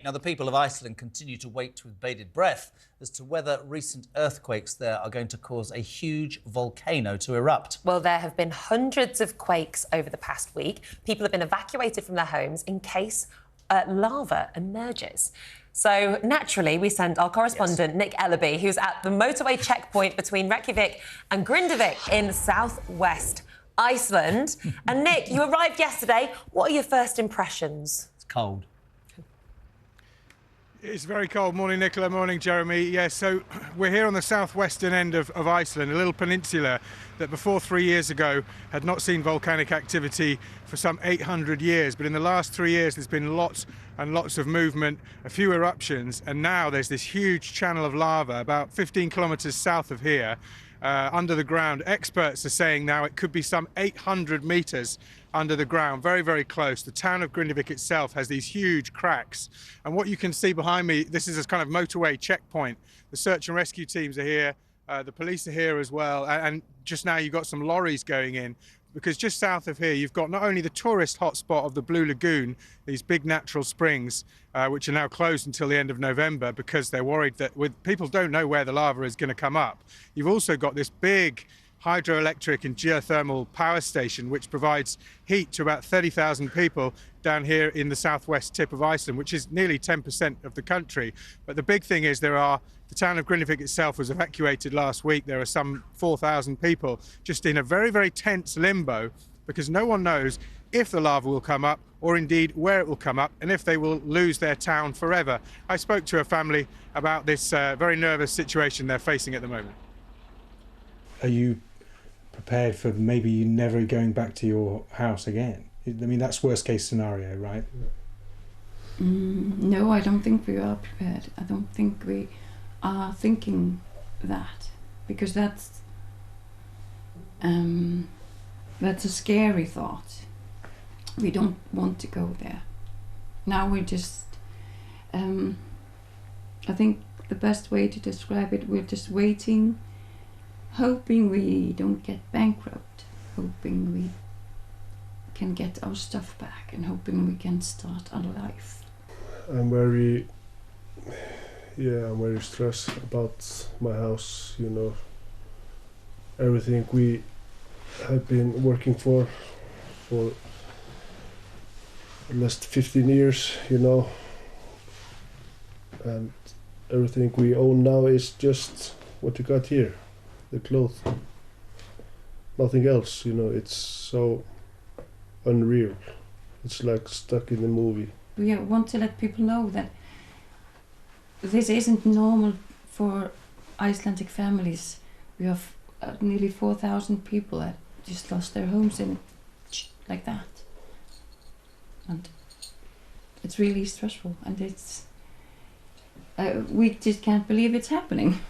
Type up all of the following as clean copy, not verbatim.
Now, the people of Iceland continue to wait with bated breath as to whether recent earthquakes there are going to cause a huge volcano to erupt. Well, there have been hundreds of quakes over the past week. People have been evacuated from their homes in case lava emerges. So, naturally, we sent our correspondent, Nick Ellerby, who's at the motorway checkpoint between Reykjavik and Grindavik in southwest Iceland. And, Nick, you arrived yesterday. What are your first impressions? It's cold. It's very cold. Morning, Nicola. Morning, Jeremy. Yeah, so we're here on the southwestern end of Iceland, a little peninsula that before 3 years ago had not seen volcanic activity for some 800 years. But in the last 3 years, there's been lots and lots of movement, a few eruptions, and now there's this huge channel of lava about 15 kilometers south of here, under the ground. Experts are saying now it could be some 800 meters under the ground, very, very close. The town of Grindavik itself has these huge cracks. And what you can see behind me, this is a kind of motorway checkpoint. The search and rescue teams are here. The police are here as well. And just now you've got some lorries going in, because just south of here, you've got not only the tourist hotspot of the Blue Lagoon, these big natural springs, which are now closed until the end of November because they're worried that people don't know where the lava is going to come up. You've also got this big hydroelectric and geothermal power station, which provides heat to about 30,000 people down here in the southwest tip of Iceland, which is nearly 10% of the country. But the big thing is the town of Grindavik itself was evacuated last week. There are some 4,000 people just in a very, very tense limbo because no one knows if the lava will come up or indeed where it will come up and if they will lose their town forever. I spoke to a family about this very nervous situation they're facing at the moment. Are you prepared for maybe you never going back to your house again? I mean, that's worst case scenario, right? No, I don't think we are prepared. I don't think we are thinking that, because that's a scary thought. We don't want to go there. Now we're just, I think the best way to describe it, we're just waiting, hoping we don't get bankrupt, hoping we can get our stuff back, and hoping we can start our life. I'm very stressed about my house, you know. Everything we have been working for the last 15 years, you know. And everything we own now is just what you got here. The clothes, nothing else, you know. It's so unreal. It's like stuck in the movie. We want to let people know that this isn't normal for Icelandic families. We have nearly 4,000 people that just lost their homes in like that, and it's really stressful, and it's we just can't believe it's happening.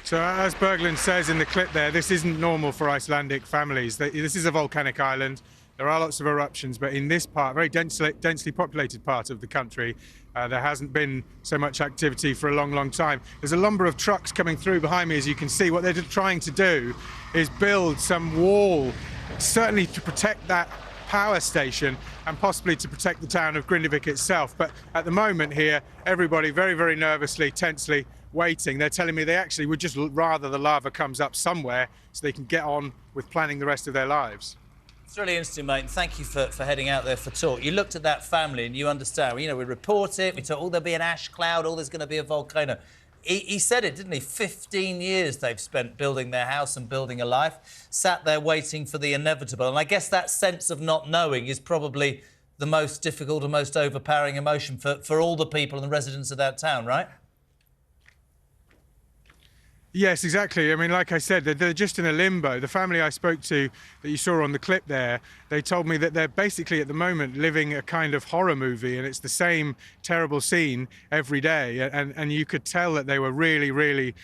So as Berglund says in the clip there, this isn't normal for Icelandic families. This is a volcanic island. There are lots of eruptions, but in this part, very densely populated part of the country, there hasn't been so much activity for a long, long time. There's a number of trucks coming through behind me, as you can see. What they're trying to do is build some wall, certainly to protect that power station and possibly to protect the town of Grindavik itself. But at the moment here, everybody very, very nervously, tensely waiting. They're telling me they actually would just rather the lava comes up somewhere so they can get on with planning the rest of their lives. It's really interesting, mate, and thank you for heading out there for talk. You looked at that family and you understand, you know, we report it, we thought, oh, there'll be an ash cloud, oh, there's going to be a volcano. He said it, didn't he? 15 years they've spent building their house and building a life, sat there waiting for the inevitable. And I guess that sense of not knowing is probably the most difficult and most overpowering emotion for all the people and the residents of that town, right? Yes, exactly. I mean, like I said, they're just in a limbo. The family I spoke to that you saw on the clip there, they told me that they're basically at the moment living a kind of horror movie, and it's the same terrible scene every day. And you could tell that they were really, really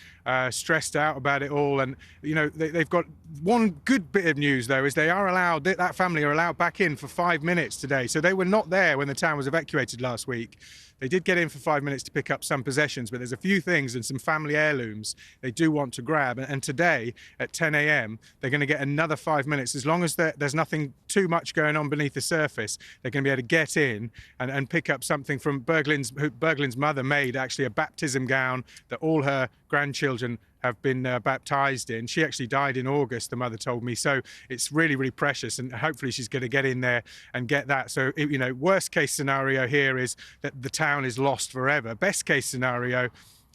stressed out about it all. And, you know, they've got one good bit of news, though, is they are allowed, that family are allowed back in for 5 minutes today. So they were not there when the town was evacuated last week. they did get in for 5 minutes to pick up some possessions, but there's a few things and some family heirlooms they do want to grab. And today at 10 a.m. they're going to get another 5 minutes. As long as there's nothing too much going on beneath the surface, they're going to be able to get in and pick up something from Berglin's mother made actually a baptism gown that all her grandchildren have been baptized in. She actually died in August, the mother told me, so it's really, really precious, and hopefully she's going to get in there and get that. So, you know, worst case scenario here is that the town is lost forever. Best case scenario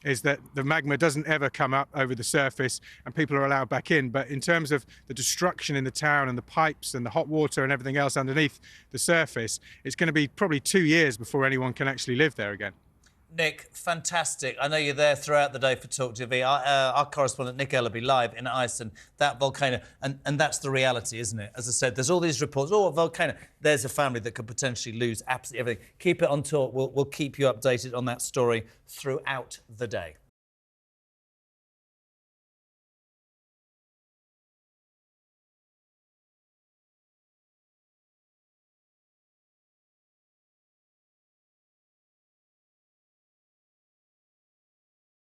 is that the magma doesn't ever come up over the surface and people are allowed back in. But in terms of the destruction in the town and the pipes and the hot water and everything else underneath the surface, it's going to be probably 2 years before anyone can actually live there again. Nick, fantastic. I know you're there throughout the day for TalkTV. Our correspondent, Nick Ellerby, live in Iceland, that volcano. And that's the reality, isn't it? As I said, there's all these reports. Oh, a volcano. There's a family that could potentially lose absolutely everything. Keep it on Talk. We'll keep you updated on that story throughout the day.